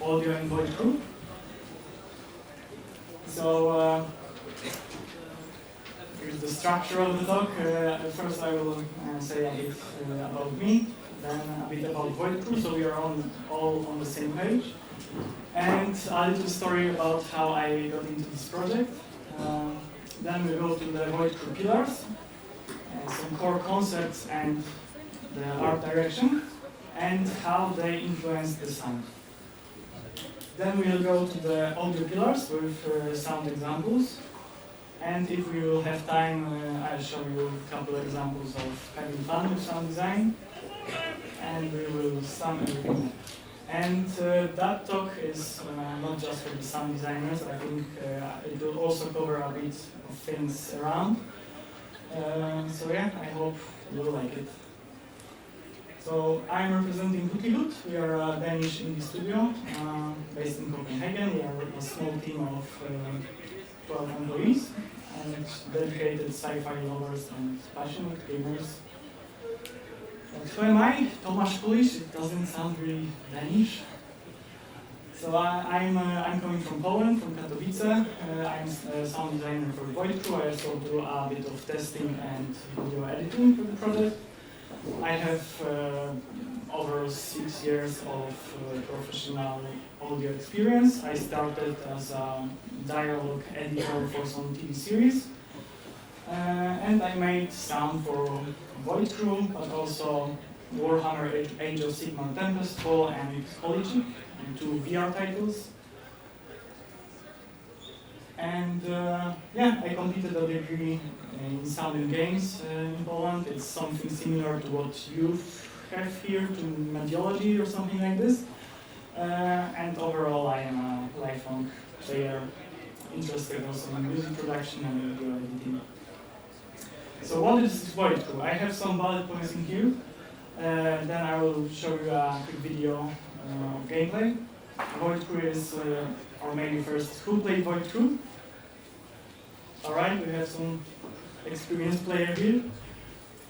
audio and voice crew. So here's the structure of the talk. First I will say a bit about me, then a bit about voice crew, so we are all on the same page. And a little story about how I got into this project. Then we go to the voice crew pillars, some core concepts and the art direction, and how they influence the sound. Then we'll go to the audio pillars with sound examples. And if we will have time, I'll show you a couple of examples of having fun with sound design. And we will sum everything. And that talk is not just for the sound designers. I think it will also cover a bit of things around. So yeah, I hope you will like it. So I'm representing Hutlihut. We are a Danish indie studio based in Copenhagen. We are a small team of 12 employees and dedicated sci-fi lovers and passionate gamers. Who am I? Tomasz Kulisz. It doesn't sound really Danish. So I'm coming from Poland, from Katowice. I'm a sound designer for Void Crew. I also do a bit of testing and video editing for the project. I have over 6 years of professional audio experience. I started as a dialogue editor for some TV series. And I made sound for Void Crew, but also Warhammer Age of Sigmar Tempestfall and Holy, two VR titles. And yeah, I completed a degree in sound and games in Poland. It's something similar to what you have here, to mediology or something like this. And overall, I am a lifelong player, interested also in music production and video editing. So what is Void Crew? I have some bullet points in here. Then I will show you a quick video of gameplay. Void Crew is, or maybe first, who played Void Crew? Alright, we have some experienced player here.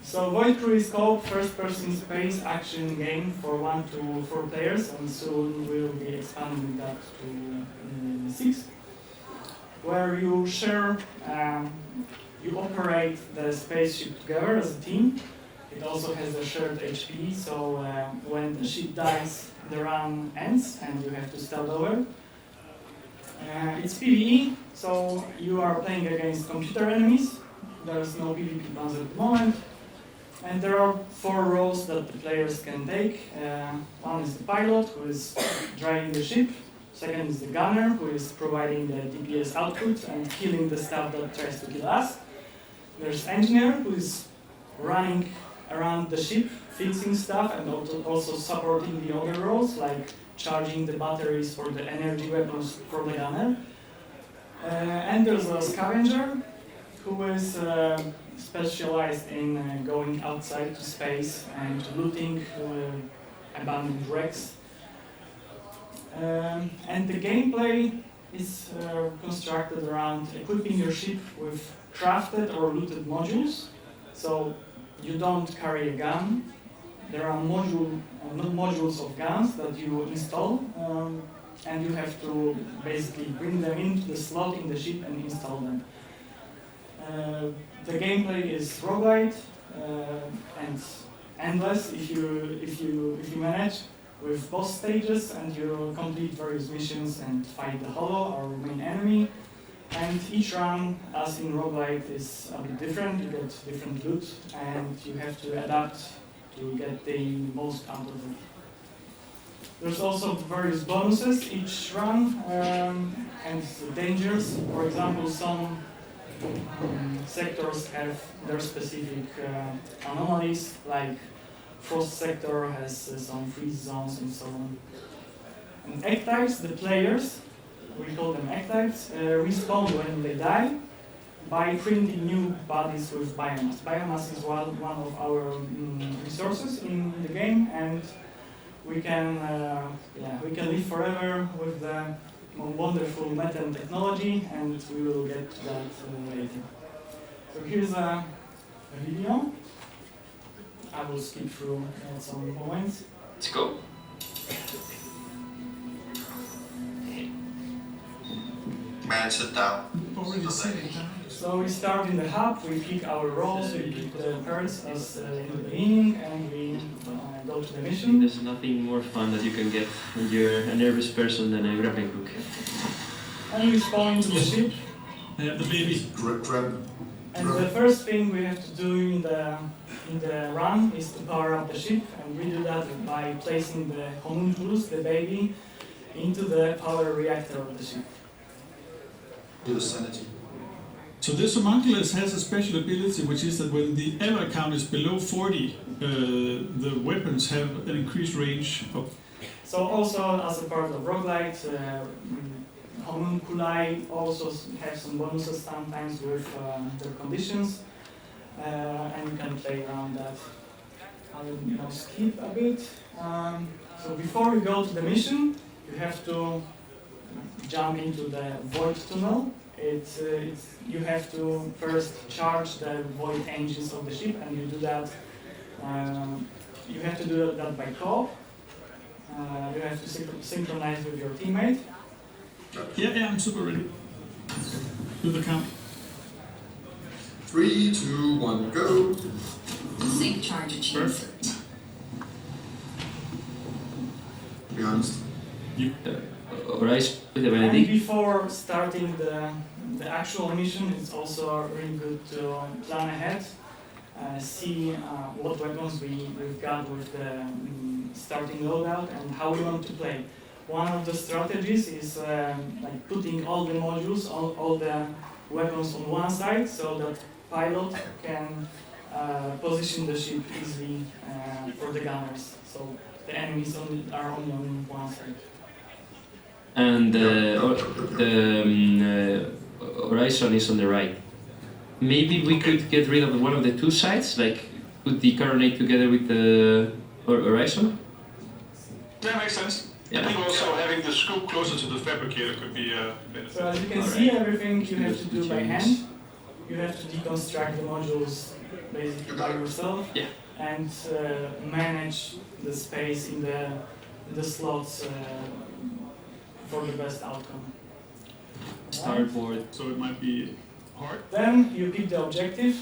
So Void Crew is called first-person space action game for 1 to 4 players, and soon we will be expanding that to 6, where you share, you operate the spaceship together as a team. It also has a shared HP, so when the ship dies, the run ends and you have to start over. It's PvE, so you are playing against computer enemies. There is no PvP plans at the moment. And there are 4 roles that the players can take. One is the pilot, who is driving the ship. Second is the gunner, who is providing the DPS output and killing the stuff that tries to kill us. There's engineer, who is running around the ship, fixing stuff and also supporting the other roles, like charging the batteries for the energy weapons for the gunner. And there's a scavenger, who is specialized in going outside to space and looting abandoned wrecks. And the gameplay is constructed around equipping your ship with crafted or looted modules. So you don't carry a gun. There are modules of guns that you install, and you have to basically bring them into the slot in the ship and install them. The gameplay is roguelite and endless if you manage, with boss stages, and you complete various missions and fight the Hollow, our main enemy. And each run, as in roguelite, is a bit different. You get different loot, and you have to adapt to get the most out of it. There's also various bonuses each run, and dangers. For example, some sectors have their specific anomalies, like Frost sector has some freeze zones and so on. And egg types, the players, we call them egg types, respawn when they die by printing new bodies with biomass. Biomass is one of our resources in the game, and we can live forever with the wonderful methane technology, and we will get to that later. So here's a video. I will skip through some points. Let's go. Man, sit down. Already said it. So we start in the hub, we pick our roles, we pick the parts as in the beginning, and we go to the mission. There's nothing more fun that you can get when you're a nervous person than a grappling hook. And we spawn into the ship. The baby. And the first thing we have to do in the run is to power up the ship, and we do that by placing the homunculus, the baby, into the power reactor of the ship. Do the sanity. So this homunculus has a special ability, which is that when the error count is below 40, the weapons have an increased range of... So also as a part of Roguelite, homunculi also have some bonuses sometimes with their conditions, and you can play around that. I'll now skip a bit. So before we go to the mission, you have to jump into the void tunnel. You have to first charge the void engines of the ship, and you do that. You have to do that by co-op. You have to synchronize with your teammate. Yeah, I'm super ready. Do the count. 3, 2, 1, go. Sync charge achieved. Perfect. To be honest. Alright, with the And Benedict. before starting the actual mission, it's also really good to plan ahead, see what weapons we've got with the starting loadout and how we want to play. One of the strategies is like putting all the modules, all the weapons on one side, so that pilot can position the ship easily for the gunners. So the enemies are only on one side. And the horizon is on the right. Maybe we could get rid of one of the two sides, like put the coronate together with the horizon? That makes sense. Yeah. I think also having the scoop closer to the fabricator could be a benefit. So as you can see, everything you have to do by hand. You have to deconstruct the modules basically by yourself, Yeah. and manage the space in the slots for the best outcome. Starboard. So it might be hard. Then you pick the objective.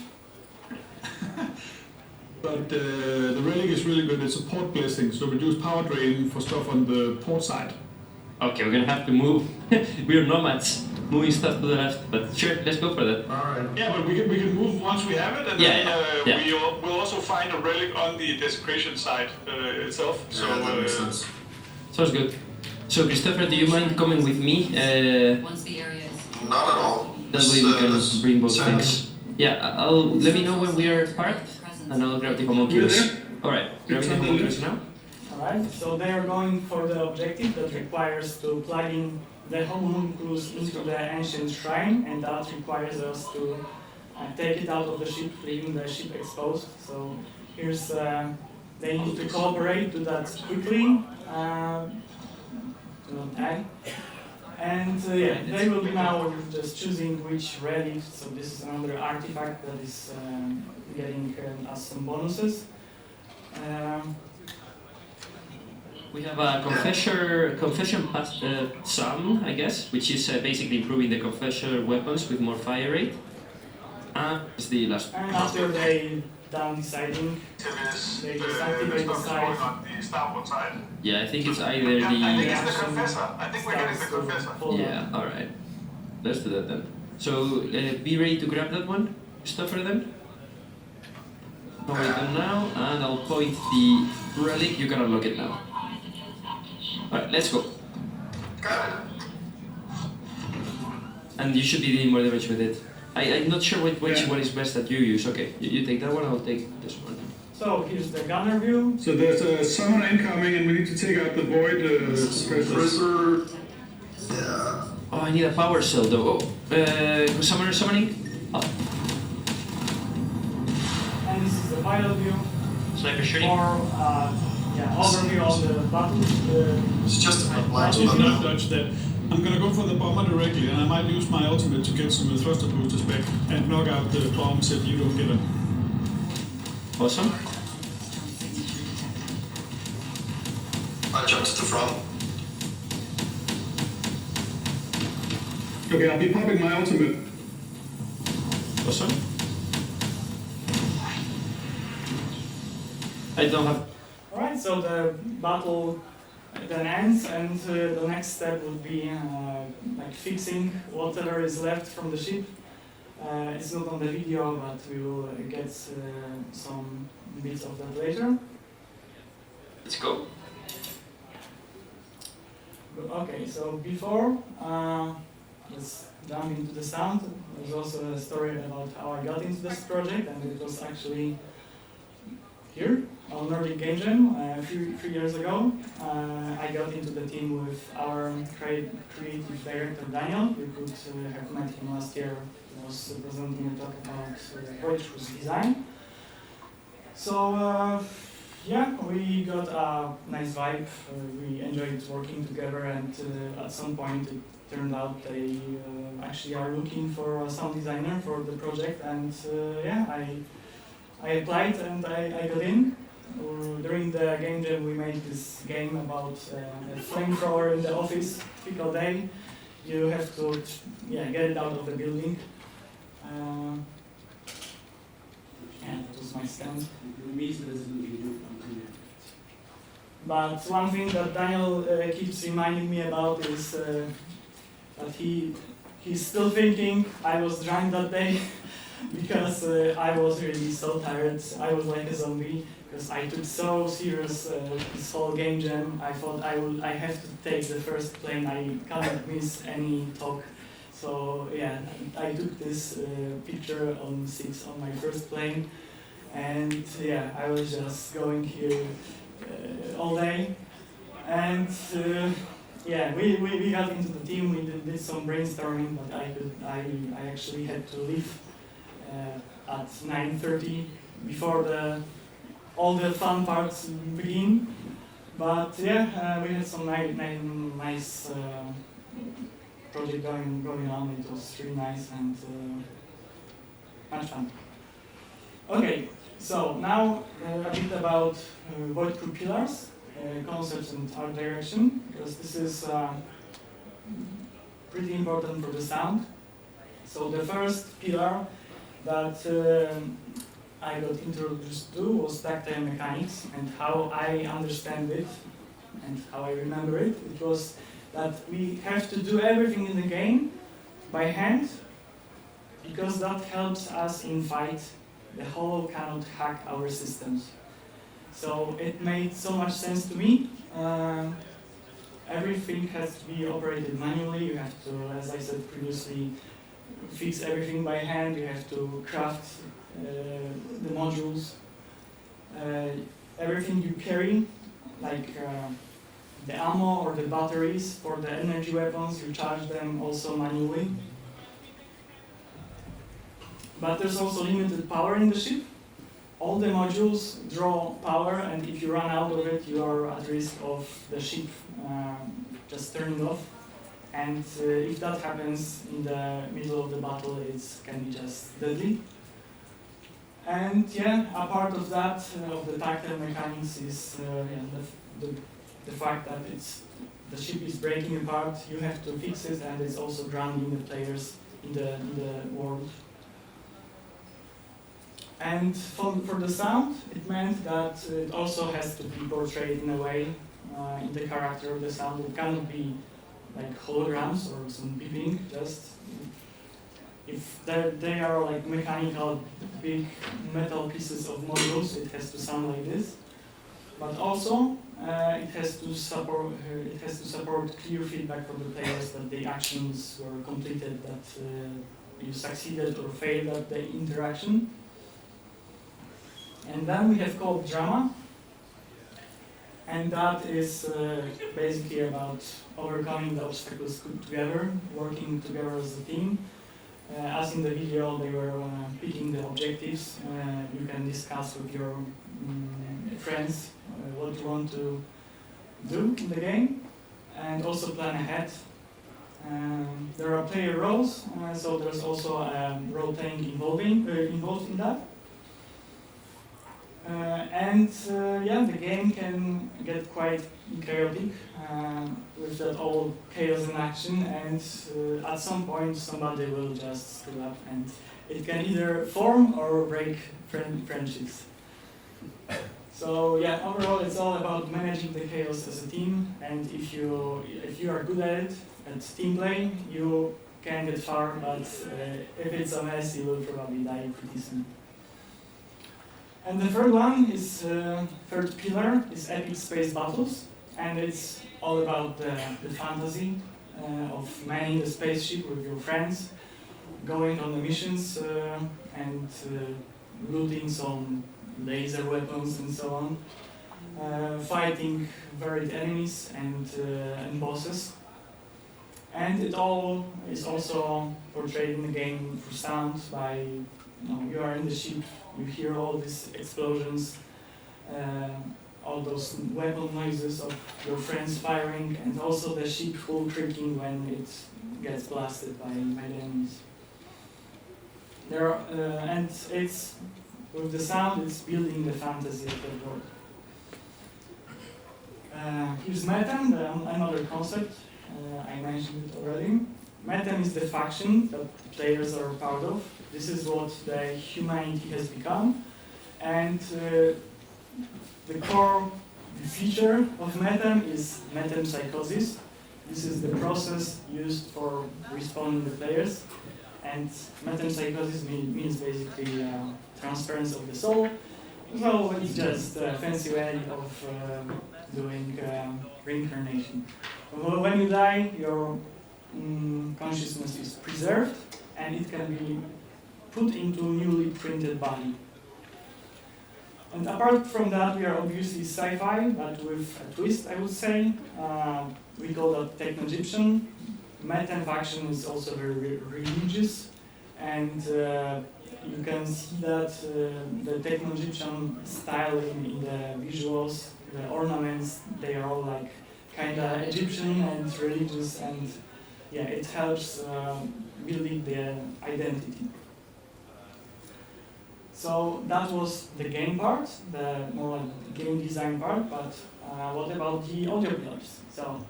But the relic is really good. It's a port blessing, so reduce power drain for stuff on the port side. Okay, we're gonna have to move. We're nomads, moving stuff to the left. But sure, let's go for that. Alright. Yeah, but we can move once we have it, and Yeah, then yeah. we'll also find a relic on the desecration side itself. So Yeah, that makes sense. Sounds good. So Christopher, do you mind coming with me? Once the area is Not at all. That way we can Let's, bring both send things. Yeah, let me know when we are parked, and I'll grab the homunculus. Alright, grabbing the homunculus now. Alright, so they are going for the objective that requires to plug in the homunculus into the ancient shrine, and that requires us to take it out of the ship, leaving the ship exposed. So here's, they need to cooperate, do that quickly, to not die. And yeah, they will be now just choosing which relic, so this is another artifact that is getting us some bonuses. We have a confession past some, I guess, which is basically improving the confessor weapons with more fire rate. And it's the last one. And after they done deciding, they just activate the side. on the starboard side. Yeah, I think it's either I think the... it's the confessor. I think we're getting the confessor. Yeah, alright. Let's do that then. So, be ready to grab that one, Christopher, then. Point them now, and I'll point the relic. You can unlock it now. Alright, let's go. Got it. And you should be doing more damage with it. I'm not sure which one is best that you use. Okay, you take that one, I'll take this one. So here's the gunner view. So there's a summon incoming, and we need to take out the void specialist. Frizzer. Yeah. Oh, I need a power cell though. Oh, summoner summoning? Oh, And this is the pilot view. sniper shooting. Or overview of the battle. It's just a blind If spot. not dodge that, I'm gonna go for the bomber directly, and I might use my ultimate to get some thruster boosters back and knock out the bombs if you don't get them. Awesome. I jumped to the front. Okay, I'll be popping my ultimate. What's up? I don't have. Alright, so the battle then ends, and the next step would be like fixing whatever is left from the ship. It's not on the video, but we will get some bits of that later. Let's go. Okay, so before let's jump into the sound. There's also a story about how I got into this project, and it was actually here on Nordic Game Jam a few years ago. I got into the team with our creative director Daniel. You could have met him last year. He was presenting a talk about Wojciech's design. So yeah, we got a nice vibe. We enjoyed working together, and at some point it turned out they actually are looking for a sound designer for the project, and yeah, I applied and I got in. During the game jam we made this game about a flamethrower in the office. Typical day, you have to get it out of the building. Yeah, that was my stand. But one thing that Daniel keeps reminding me about is that he's still thinking I was drunk that day because I was really so tired. I was like a zombie because I took so serious this whole game jam. I thought I have to take the first plane. I can't miss any talk. So yeah, I took this picture on 6 on my first plane, and yeah, I was just going here all day, and yeah, we got into the team. We did some brainstorming, but I actually had to leave at 9:30 before all the fun parts begin. But yeah, we had some nice project going on. It was really nice and much fun. Okay, so now a bit about Void Crew pillars, concepts and art direction, because this is pretty important for the sound. So the first pillar that I got introduced to was tactile mechanics, and how I understand it and how I remember it. It was that we have to do everything in the game by hand, because that helps us in fight. The Hollow cannot hack our systems. So it made so much sense to me. Everything has to be operated manually. You have to, as I said previously, fix everything by hand. You have to craft the modules. Everything you carry, like the ammo or the batteries for the energy weapons, you charge them also manually. But there's also limited power in the ship. All the modules draw power, and if you run out of it, you are at risk of the ship just turning off. And if that happens in the middle of the battle, it can be just deadly. And yeah, a part of that, of the tactile mechanics, is the fact that the ship is breaking apart. You have to fix it, and it's also grounding the players in the world. And for the sound, it meant that it also has to be portrayed in a way in the character of the sound. It cannot be like holograms or some beeping. Just if they are like mechanical big metal pieces of modules, it has to sound like this. But also it has to support clear feedback from the players that the actions were completed, that you succeeded or failed at the interaction. And then we have co-op drama, and that is basically about overcoming the obstacles together, working together as a team. As in the video, they were picking the objectives. You can discuss with your friends what you want to do in the game, and also plan ahead. There are player roles, so there's also role playing involved in that. Yeah, the game can get quite chaotic with that all chaos in action, and at some point somebody will just screw up, and it can either form or break friendships. So yeah, overall it's all about managing the chaos as a team, and if you are good at it, at team play, you can get far, but if it's a mess, you will probably die pretty soon. And the third one is, third pillar is epic space battles, and it's all about the fantasy of manning the spaceship with your friends, going on the missions and looting some laser weapons and so on, fighting varied enemies and bosses. And it all is also portrayed in the game through sound by, you are in the ship, you hear all these explosions, all those weapon noises of your friends firing, and also the ship hull creaking when it gets blasted by the enemies. And it's, with the sound, it's building the fantasy of the world. Here's Metam, another concept. I mentioned it already. Metam is the faction that the players are part of. This is what the humanity has become. And the core feature of Metam is metempsychosis. This is the process used for respawning the players. And metempsychosis means basically transference of the soul. So it's just a fancy way of doing reincarnation. When you die, your consciousness is preserved, and it can be put into a newly printed body. And apart from that, we are obviously sci-fi, but with a twist, I would say. We call that Techno-Egyptian. Metam faction is also very religious, and you can see that the Techno-Egyptian style in the visuals, the ornaments, they are all like kind of Egyptian and religious, and yeah, it helps building the identity. So that was the game part, the more game design part, but what about the audio pillars? So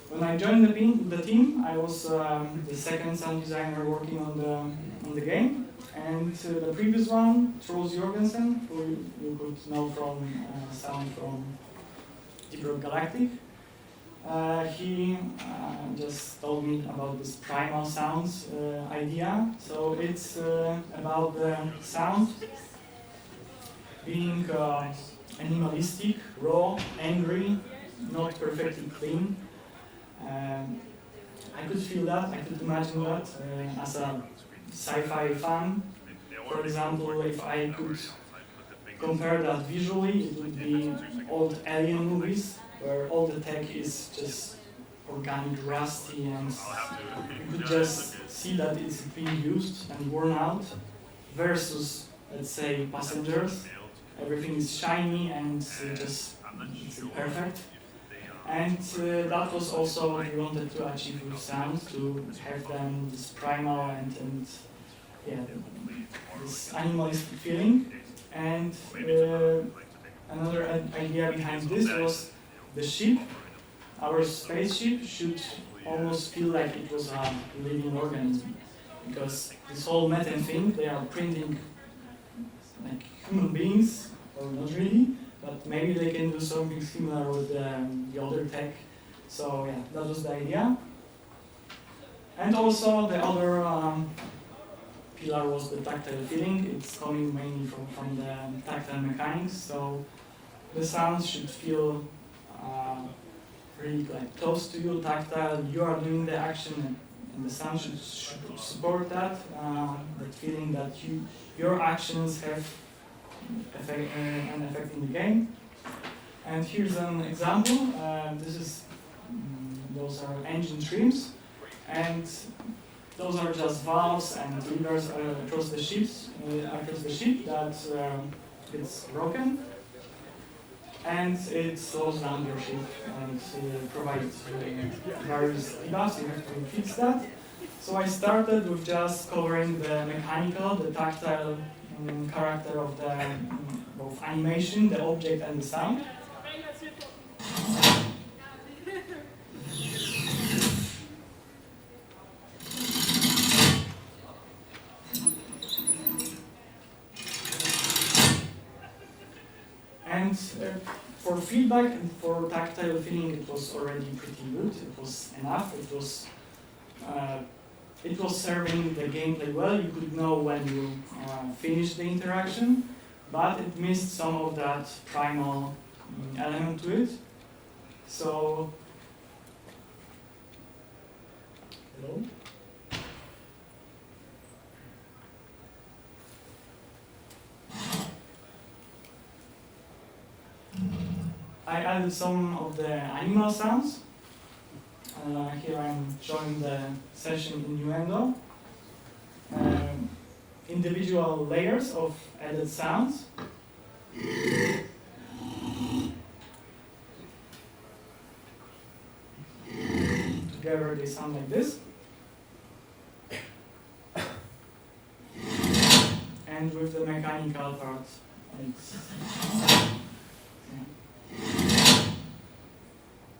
when I joined the team, I was the second sound designer working on the game, and the previous one, Troels Jorgensen, who you could know from sound from Deep Rock Galactic, he just told me about this primal sounds idea. So it's about the sound being animalistic, raw, angry, not perfectly clean. I could feel that, I could imagine that as a sci-fi fan. For example, if I could compare that visually, it would be old alien movies, where all the tech is just organic, rusty, and you could just see that it's being used and worn out, versus, let's say, Passengers. Everything is shiny and just it's perfect. And that was also what we wanted to achieve with sound, to have them this primal and yeah, this animalistic feeling. And another idea behind this was the ship, our spaceship, should almost feel like it was a living organism. Because this whole Metam thing, they are printing like human beings, or not really, but maybe they can do something similar with the other tech. So yeah, that was the idea. And also the other pillar was the tactile feeling. It's coming mainly from the tactile mechanics. So the sounds should feel really like close to you, tactile. You are doing the action, and the sound should support that. That feeling that your actions have an effect in the game. And here's an example. Those are engine trims, and those are just valves and levers across the ship that it's broken, and it slows down your ship and provides various debuffs. You have to fix that. So I started with just covering the mechanical, the tactile character of the both animation, the object, and the sound. And for feedback and for tactile feeling, it was already pretty good. It was enough. It was serving the gameplay well. You could know when you finished the interaction, but it missed some of that primal element to it. So, hello. I added some of the animal sounds. Here I'm showing the session innuendo. Individual layers of added sounds. Together they sound like this. And with the mechanical part, it's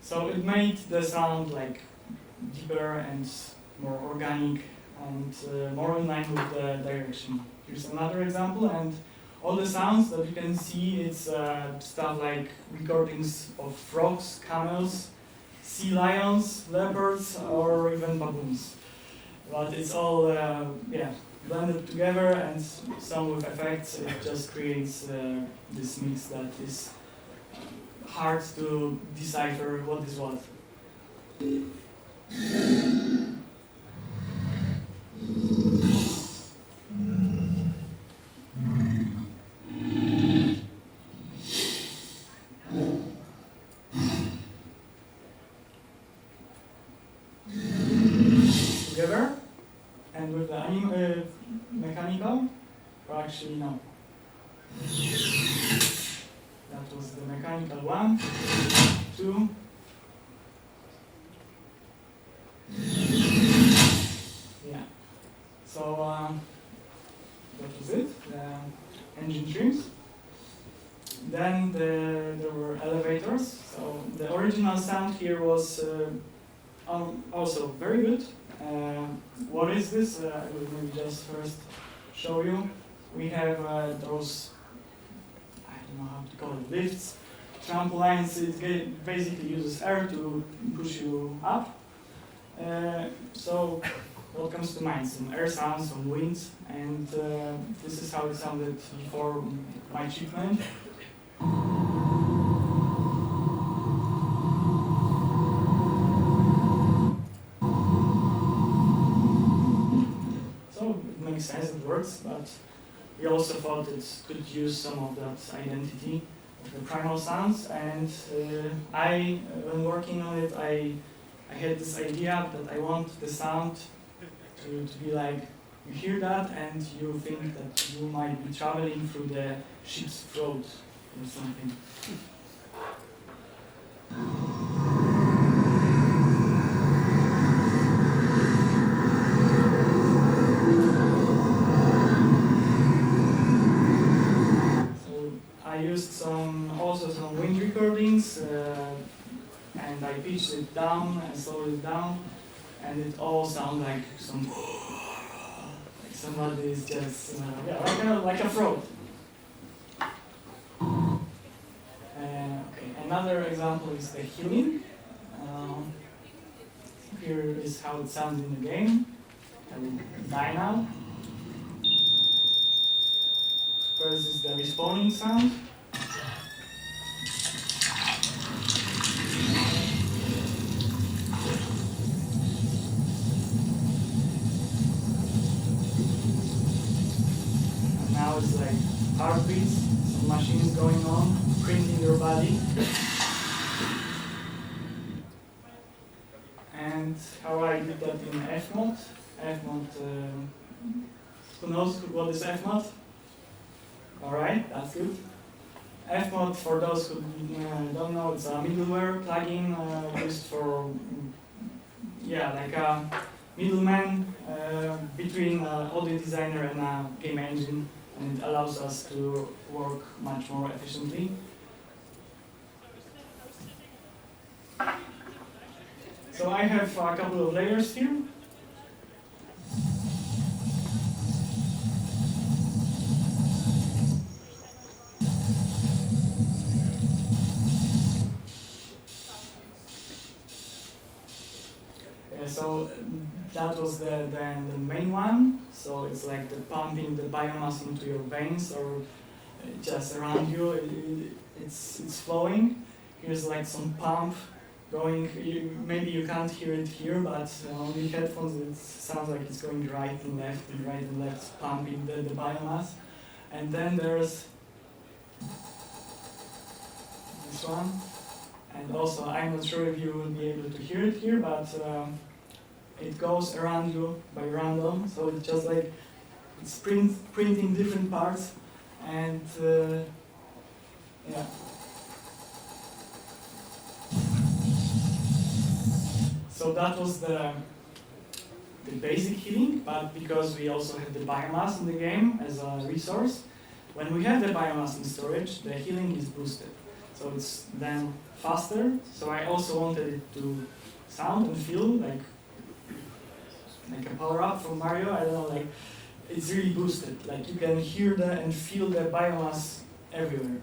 so it made the sound like deeper and more organic and more in line with the direction. Here's another example, and all the sounds that you can see, it's stuff like recordings of frogs, camels, sea lions, leopards, or even baboons. But it's all blended together, and some with effects. It just creates this mix that is hard to decipher what is what. Together, and with the mechanical, or actually no. That was the mechanical 1, 2. Yeah. So that was it. The engine trims. Then there were elevators. So the original sound here was also very good. What is this? I will maybe just first show you. We have those, I don't know how to call it, lifts, trampolines. It basically uses air to push you up. So what comes to mind? Some air sounds, some wind, and this is how it sounded before my shipment. Makes sense, it works, but we also thought it could use some of that identity of the primal sounds, and when working on it, I had this idea that I want the sound to be like, you hear that and you think that you might be traveling through the ship's throat or something. I used also some wind recordings, and I pitched it down and slowed it down, and it all sounds like like somebody is just like a throat. Okay, another example is the healing. Here is how it sounds in the game. I will die now. First is the respawning sound. And now it's like heartbeats, some machines going on, printing your body. And how I did that in Fmod. Fmod, who knows what is Fmod? Alright, that's good. Fmod, for those who don't know, it's a middleware plugin used for, like a middleman between an audio designer and a game engine. and it allows us to work much more efficiently. So I have a couple of layers here. So that was the main one. So it's like the pumping the biomass into your veins or just around you. It's flowing. Here's like some pump going. Maybe you can't hear it here, but on the headphones it sounds like it's going right and left, pumping the biomass. And then there's this one. And also, I'm not sure if you will be able to hear it here, but it goes around you by random. So it's just like it's printing different parts, and yeah. So that was the basic healing, but because we also have the biomass in the game as a resource, when we have the biomass in storage, the healing is boosted. So it's then faster. So I also wanted it to sound and feel like a power up from Mario. I don't know, like it's really boosted. Like you can hear and feel the biomass everywhere.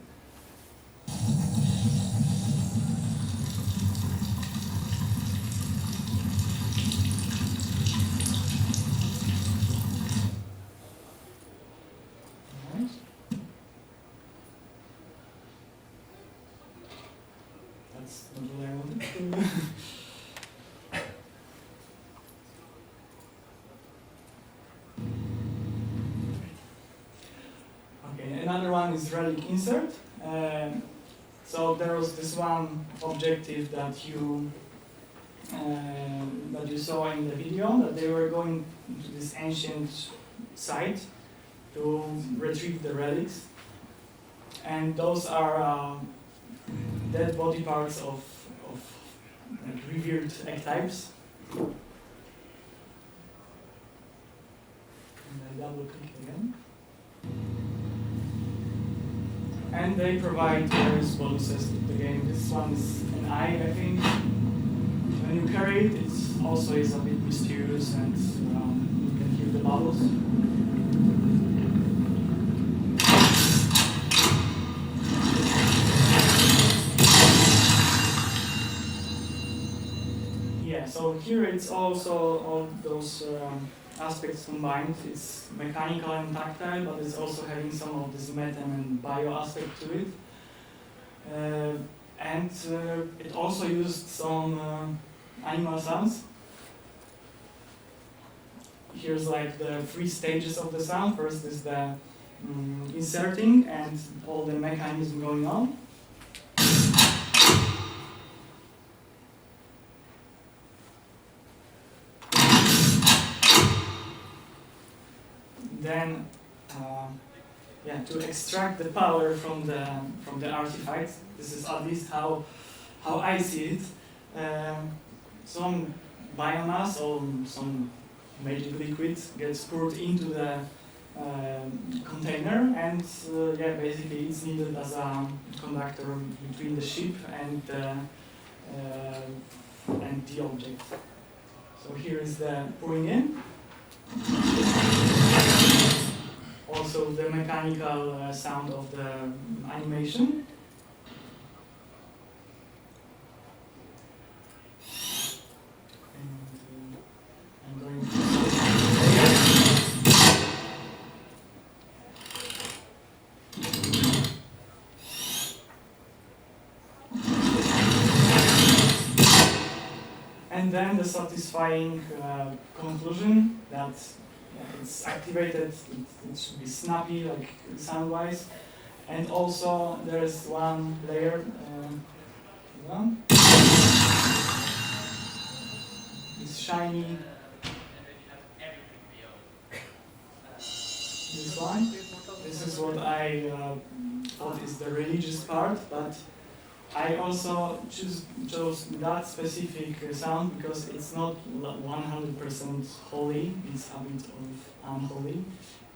Another one is relic insert. So there was this one objective that you saw in the video, that they were going to this ancient site to retrieve the relics, and those are dead body parts of like revered archetypes. And I double click again. And they provide various bonuses to the game. This one is an eye, I think. When you carry it, it also is a bit mysterious, and you can hear the bubbles. Yeah, so here it's also all those aspects combined. It's mechanical and tactile, but it's also having some of this meta and bio aspect to it. And it also used some animal sounds. Here's like the 3 stages of the sound. First is the inserting and all the mechanism going on. Then, to extract the power from the artifact. This is at least how I see it. Some biomass or some magic liquid gets poured into the container, and basically it's needed as a conductor between the ship and the object. So here is the pouring in. Also the mechanical sound of the animation. And I'm going to and then the satisfying conclusion that it's activated, it should be snappy, like sound-wise. And also there's one layer, it's shiny, this one. This is what I thought is the religious part, but I also chose that specific sound because it's not 100% holy, it's a bit of unholy,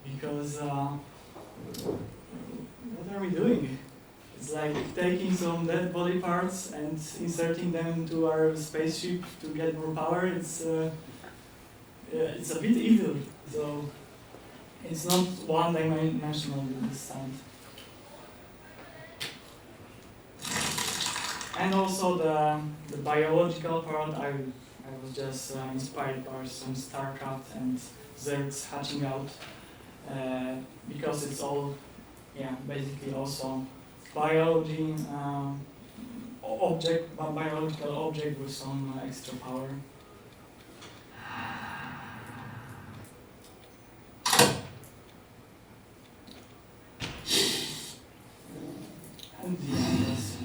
because what are we doing? It's like taking some dead body parts and inserting them into our spaceship to get more power. It's a bit evil, so it's not one-dimensional, this sound. And also the biological part, I was just inspired by some StarCraft and Zergs hatching out, because it's all, basically also biology biological object with some extra power. And yes.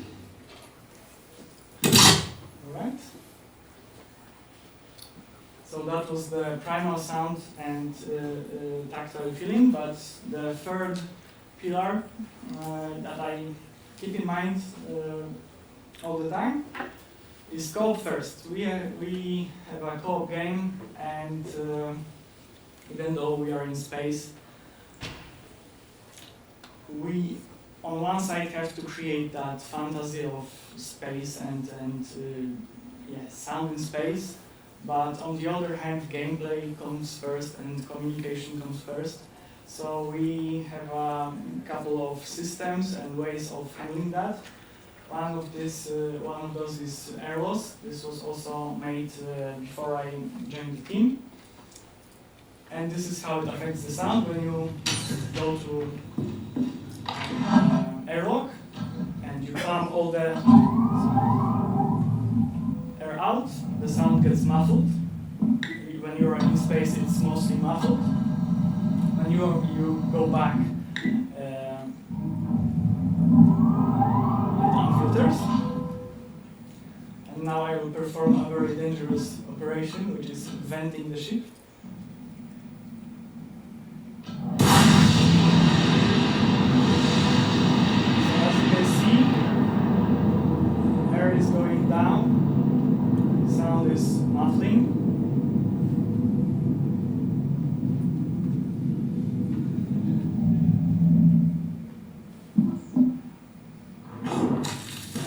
Alright. So that was the primal sound and tactile feeling, but the third pillar that I keep in mind all the time is co-op first. We have a co-op game, and even though we are in space, we on one side have to create that fantasy of space and sound in space, but on the other hand, gameplay comes first and communication comes first. So we have a couple of systems and ways of handling that. One of those is Airlos. This was also made before I joined the team. And this is how it affects the sound. When you go to airlock and you pump all the air out, the sound gets muffled. When you are in space, it's mostly muffled. When you go back, it unfilters. And now I will perform a very dangerous operation, which is venting the ship. Is going down, sound is muffling.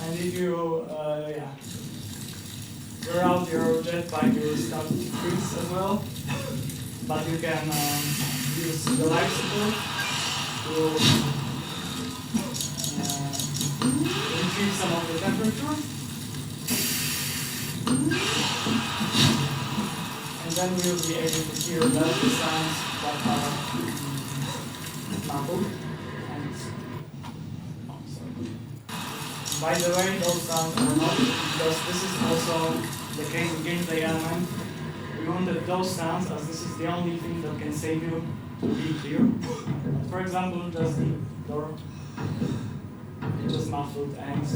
And if you wear out your jetpack, you will start to freeze as well. But you can use the life support to increase some of the temperature. And then we'll be able to hear the sounds that are muffled. And by the way, those sounds are not, because this is also the gameplay element. We wanted those sounds, as this is the only thing that can save you, to be clear. For example, just the door. It's just muffled, and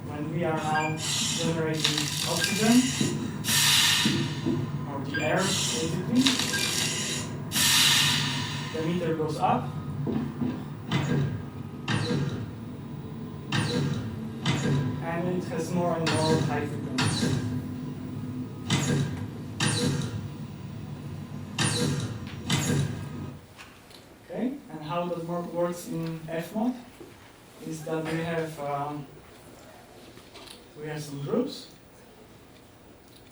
when we are now generating oxygen, or the air basically, the meter goes up, and it has more and more high frequencies. Okay, and how that works in F mode is that we have some groups.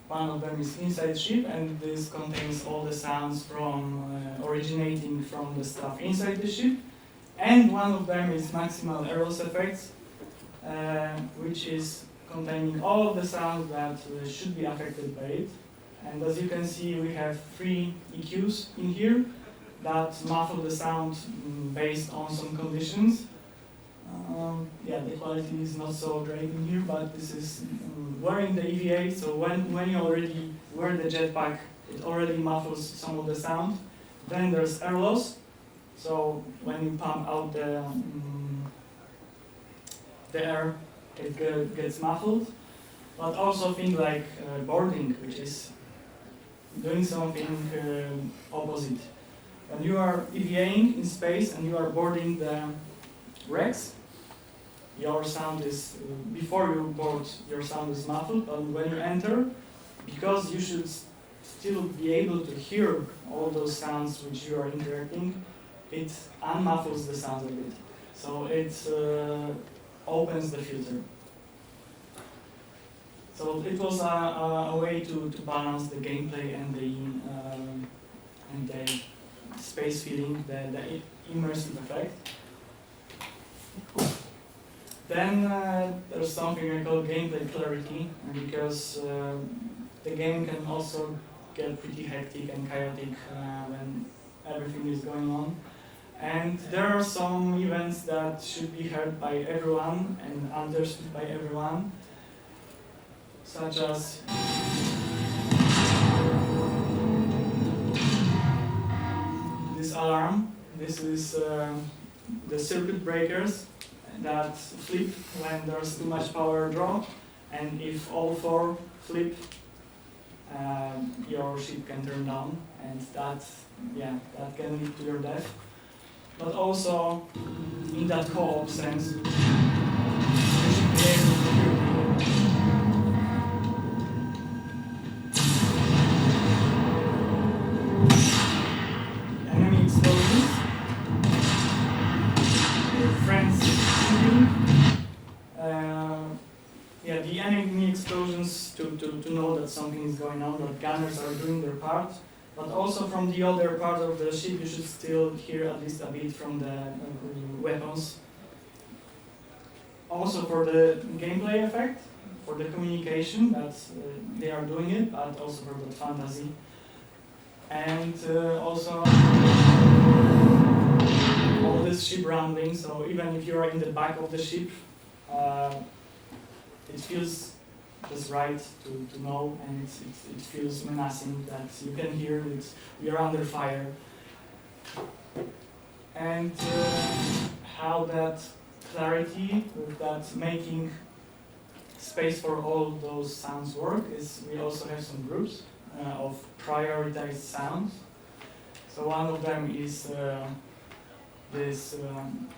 One of them is inside ship, and this contains all the sounds from originating from the stuff inside the ship. And one of them is maximal Airlos effects, which is containing all of the sounds that should be affected by it. And as you can see, we have 3 EQs in here that muffle the sound based on some conditions. The quality is not so great in here, but this is wearing the EVA, so when you already wear the jetpack, it already muffles some of the sound. Then there's air loss, so when you pump out the air, it gets muffled. But also things like boarding, which is doing something opposite. When you are EVAing in space and you are boarding the wrecks, your sound is, before you board, your sound is muffled, but when you enter, because you should still be able to hear all those sounds which you are interacting, it unmuffles the sounds a bit. So it opens the filter. So it was a way to balance the gameplay and the space feeling, the immersive effect. Then there's something I call gameplay clarity, because the game can also get pretty hectic and chaotic when everything is going on. And there are some events that should be heard by everyone and understood by everyone, such as this alarm. This is the circuit breakers that flip when there's too much power draw, and if all four flip, your ship can turn down, and that can lead to your death. But also, in that co-op sense, you should be able to hear the enemy explosions, your friends shooting, the enemy explosions to know that something is going on, that gunners are doing their part. But also from the other part of the ship, you should still hear at least a bit from the weapons. Also for the gameplay effect, for the communication, that they are doing it, but also for the fantasy. And also all this ship rambling, so even if you are in the back of the ship, it feels just right to know, and it feels menacing that you can hear it. We are under fire. And how that clarity, with that making space for all those sounds work, is we also have some groups of prioritized sounds. So one of them is this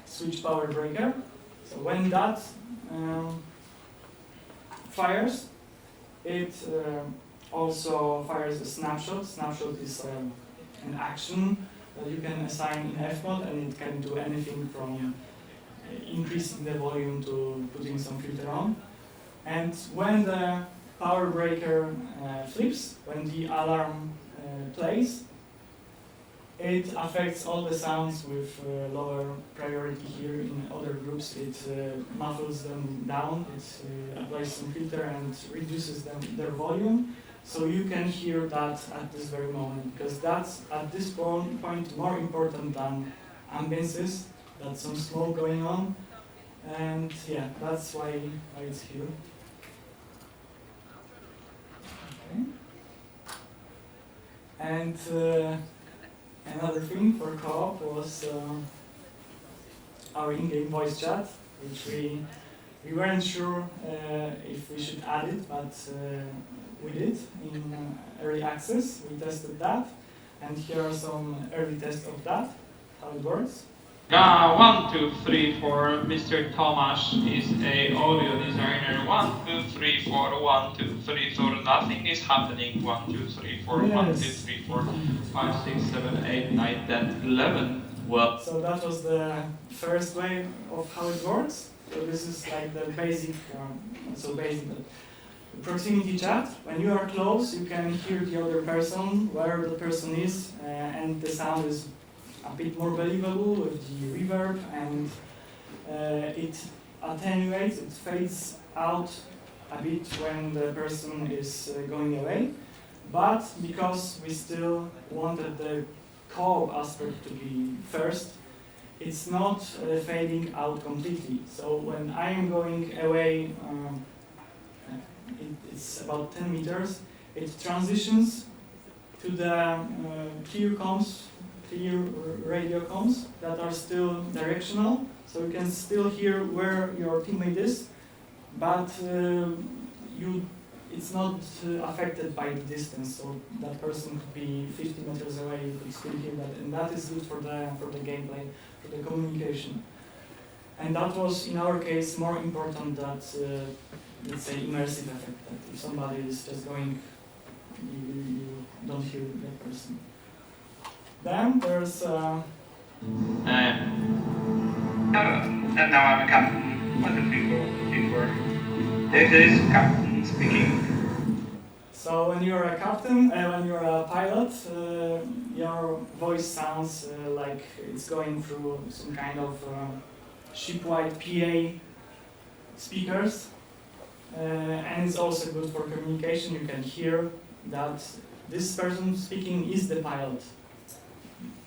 switch power breaker. So when that fires, it also fires a snapshot. Snapshot is an action that you can assign in F-mode, and it can do anything from increasing the volume to putting some filter on. And when the power breaker flips, when the alarm plays, it affects all the sounds with lower priority here. In other groups, it muffles them down, it applies some filter and reduces their volume. So you can hear that at this very moment, because that's at this point more important than ambiances, that's some smoke going on. And yeah, that's why it's here. Okay. And another thing for co-op was our in-game voice chat, which we weren't sure if we should add it, but we did in early access. We tested that, and here are some early tests of that, how it works. 1, 2, 3, 4. Mr. Tomasz is a audio designer. 1, 2, 3, 4. 1, 2, 3, 4. Nothing is happening. 1, 2, 3, 4. Yes. 1, 2, 3, 4, 5, 6, 7, 8, 9, 10, 11. Well. So that was the first way of how it works. So this is like the basic, not so basic, but proximity chat. When you are close, you can hear the other person, where the person is, and the sound is a bit more believable with the reverb, and it attenuates, it fades out a bit when the person is going away. But because we still wanted the co-op aspect to be first, it's not fading out completely. So when I am going away, it's about 10 meters, it transitions to the clear radio comms that are still directional, so you can still hear where your teammate is, but it's not affected by the distance. So that person could be 50 meters away, you could still hear that, and that is good for the gameplay, for the communication. And that was, in our case, more important than, let's say, immersive effect, that if somebody is just going, you don't hear that person. Then there's And now I'm a captain. 1, 2, 3, 4, 3, 4. This is captain speaking. So when you're a captain, when you're a pilot, your voice sounds like it's going through some kind of ship-wide PA speakers, and it's also good for communication. You can hear that this person speaking is the pilot,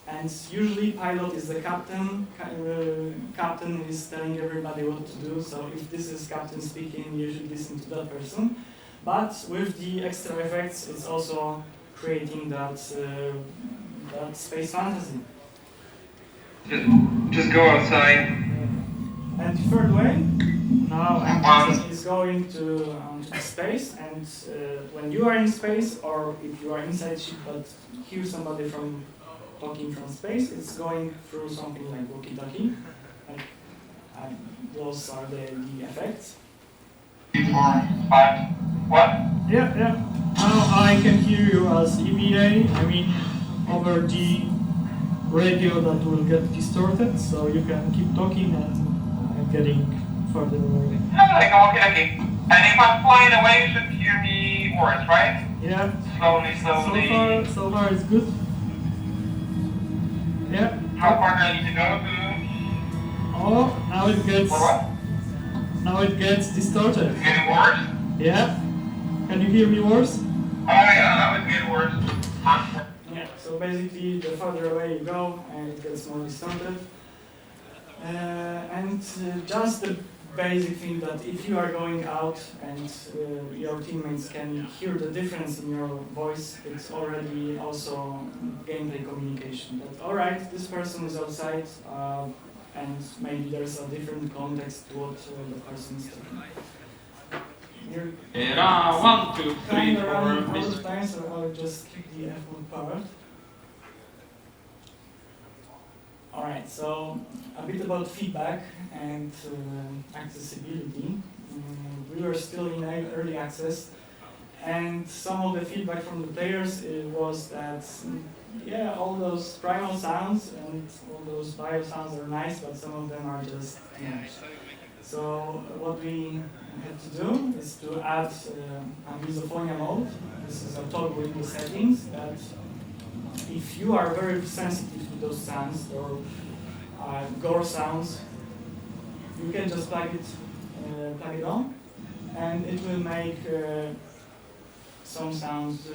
and usually pilot is the captain. Captain is telling everybody what to do. So if this is captain speaking, you should listen to that person. But with the extra effects, it's also creating that space fantasy. Just go outside. And the third way, now Amazon is going to space, and when you are in space, or if you are inside ship but hear somebody talking from space, it's going through something like walkie-talkie. Those are the effects. 3, 4, 5. What? Yeah. Now I can hear you as EVA, I mean over the radio that will get distorted, so you can keep talking and getting further away. Like okay. And if I'm flying away, you should hear me words, right? Yeah. Slowly. So far it's good. Yeah. How far do I need to go to? Oh, now it gets... For what? Now it gets distorted. It's getting worse? Yeah. Can you hear me worse? Oh yeah, that was getting worse. Yeah, so basically the further away you go, and it gets more distorted. And just the basic thing that if you are going out and your teammates can hear the difference in your voice, it's already also gameplay communication. That alright, this person is outside, and maybe there's a different context to what the person is talking. You're 1, 2, 3, kind of 4, running out Mr. of time, so I'll just skip the F1 part. Alright, so a bit about feedback and accessibility. We were still in early access, and some of the feedback from the players was that all those primal sounds and all those bio sounds are nice, but some of them are just too much. So what we had to do is to add a misophonia mode. This is a toggle in the settings that if you are very sensitive to those sounds or gore sounds, you can just plug it on, and it will make some sounds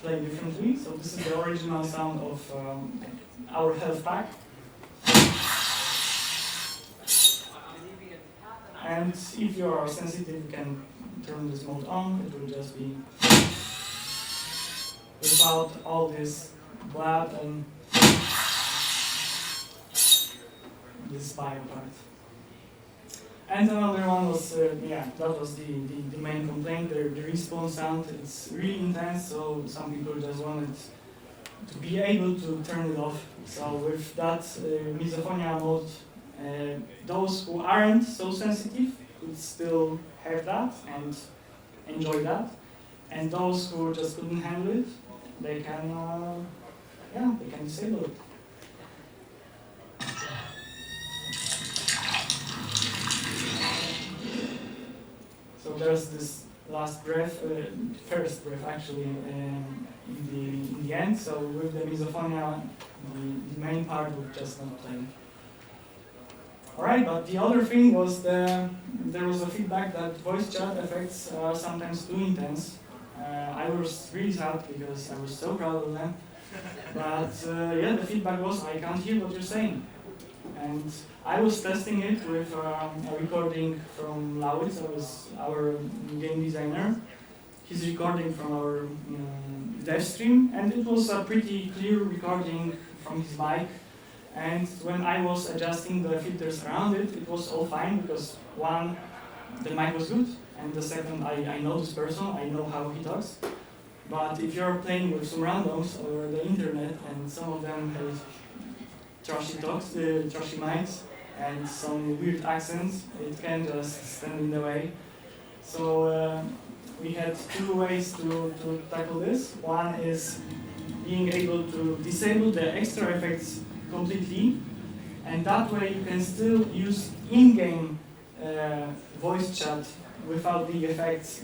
play differently. So this is the original sound of our health pack. And if you are sensitive, you can turn this mode on. It will just be without all this blab and this bio part. And another one was, that was the main complaint, the respawn sound. It's really intense, so some people just wanted to be able to turn it off. So with that misophonia mode, those who aren't so sensitive could still have that and enjoy that. And those who just couldn't handle it, they can disable it. So there's this last breath, first breath actually, in the end. So with the misophonia, the main part would just not play. Alright, but the other thing was there was a feedback that voice chat effects are sometimes too intense. I was really sad because I was so proud of them. But the feedback was I can't hear what you're saying. And I was testing it with a recording from Lauritz, who was our game designer. He's recording from our dev stream, and it was a pretty clear recording from his mic. And when I was adjusting the filters around it, it was all fine because one, the mic was good, and the second, I know this person, I know how he talks. But if you're playing with some randoms over the internet, and some of them have trashy mics, and some weird accents, it can just stand in the way. So we had two ways to tackle this. One is being able to disable the extra effects completely, and that way you can still use in-game voice chat without the effects,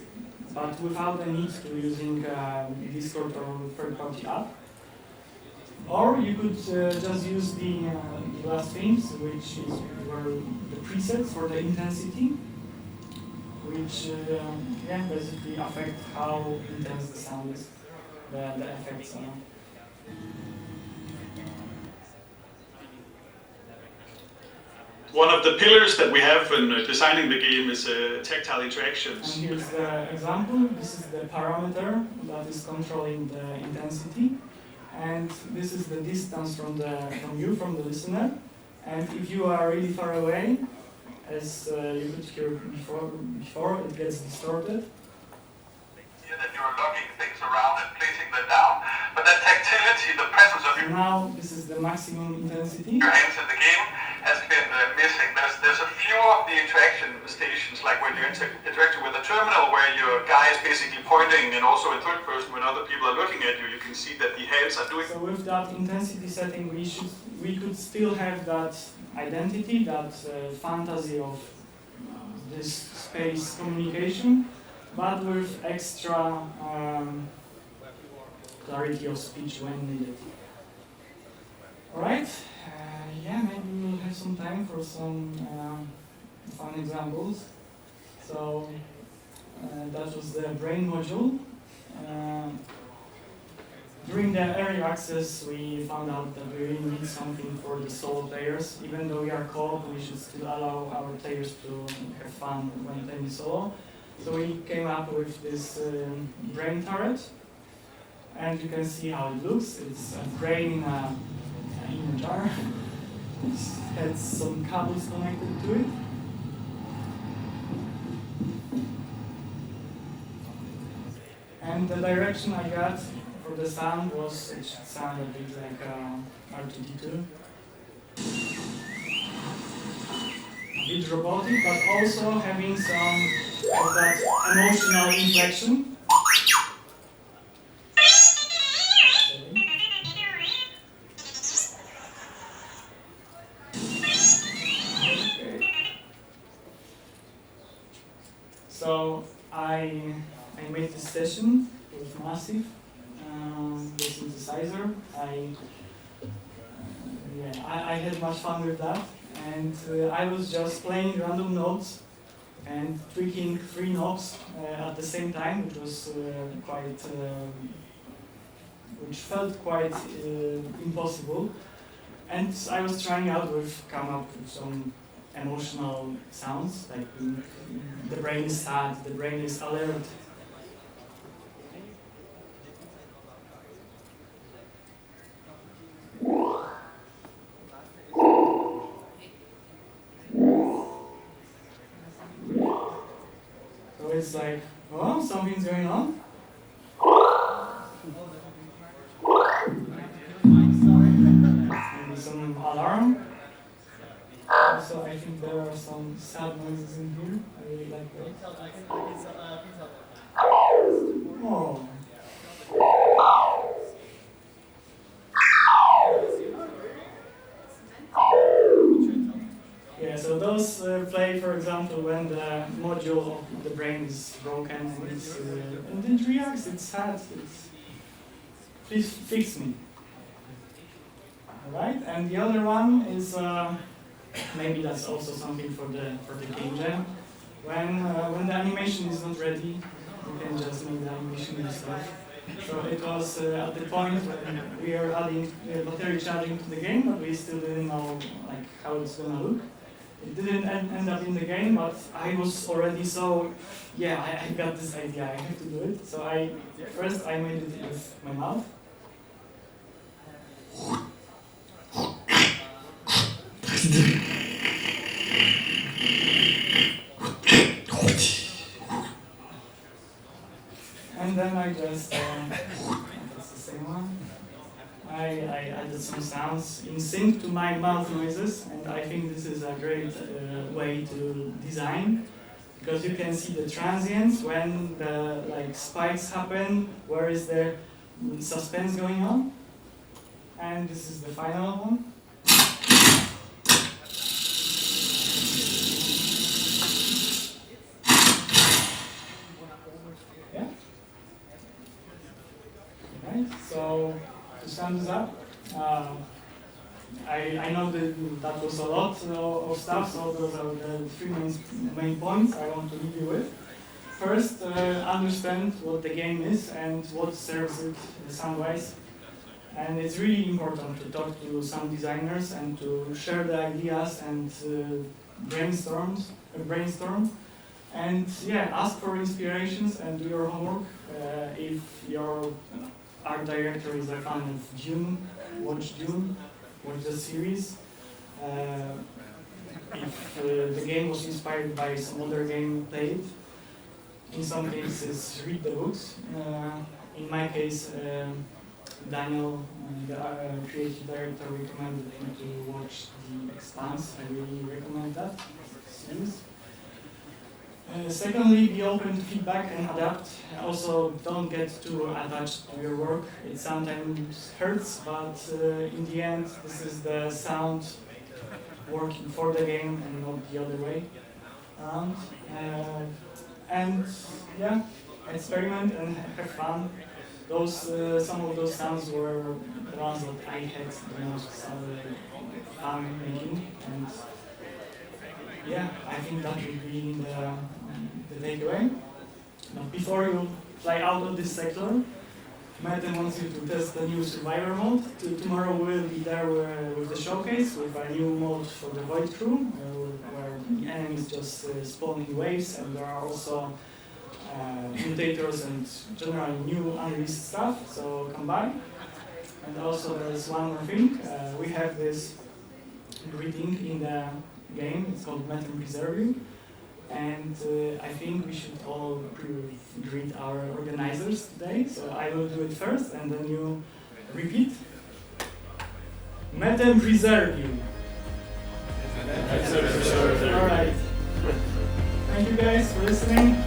but without the need to using Discord or third-party app. Or you could just use the last themes, which were the presets for the intensity, which basically affect how intense the sound is, the effects are. One of the pillars that we have in designing the game is tactile interactions. And here's the example. This is the parameter that is controlling the intensity. And this is the distance from you, from the listener. And if you are really far away, as you could hear before, it gets distorted. Here that you're logging things around and placing them down, but that tactility, the presence of So now this is the maximum intensity. your hands in the game has been missing. There's a few of the interaction stations, like when you're interacting with a terminal where your guy is basically pointing, and also in third person when other people are looking at you, you can see that the hands are doing. So with that intensity setting, we could still have that identity, that fantasy of this space communication, but with extra clarity of speech when needed. Alright, maybe we'll have some time for some fun examples. So that was the brain module. During the early access, we found out that we really need something for the solo players. Even though we are co-op, we should still allow our players to have fun when playing solo. So we came up with this brain turret, and you can see how it looks. It's a brain in a jar. It has some cables connected to it. And the direction I got for the sound was, it should sound a bit like R2-D2. A bit robotic, but also having some of that emotional inflection. So I made this session with Massive, the synthesizer. I had much fun with that, and I was just playing random notes and tweaking 3 knobs at the same time, which was which felt quite impossible. And I was trying out come up with some emotional sounds, like the brain is sad, the brain is alert. So it's like, oh, something's going on. Maybe some alarm. Also, I think there are some sad noises in here. I really like those. Oh. Yeah, so those play, for example, when the module of the brain is broken and it reacts, it's sad. Please fix me. Alright, and the other one is maybe that's also something for the game jam. When the animation is not ready, you can just make the animation yourself. So it was at the point when we are adding battery charging to the game, but we still didn't know how it's gonna look. It didn't end up in the game, but I was already so, I got this idea, I have to do it. So first I made it with my mouth. And then I just, that's the same one. I added some sounds in sync to my mouth noises, and I think this is a great way to design, because you can see the transients when the spikes happen, where is the suspense going on. And this is the final one. So to sum this up, I know that was a lot of stuff, so those are the three main points I want to leave you with. First, understand what the game is and what serves it sound-wise. And it's really important to talk to sound designers and to share the ideas and brainstorm. And yeah, ask for inspirations and do your homework. If your art director is a fan of Dune, watch the series. If the game was inspired by some other game, play it. In some cases, read the books. In my case, Daniel, the creative director, recommended him to watch The Expanse. I really recommend that series. Secondly, be open to feedback and adapt. Also, don't get too attached to your work. It sometimes hurts, but in the end, this is the sound working for the game and not the other way around. And yeah, experiment and have fun. Some of those sounds were the ones that I had the most fun making, and yeah, I think that would be the takeaway. But before you fly out of this sector, Martin wants you to test the new Survivor mode. Tomorrow we'll be there with the showcase, with a new mode for the Void Crew, where the enemies just spawn in waves, and there are also mutators and generally new unreleased stuff, so come by. And also there's one more thing, we have this greeting in the game, it's called Met and Preserve You, and I think we should all greet our organizers today, so I will do it first and then you repeat. Met and Preserve You. Alright. Thank you guys for listening.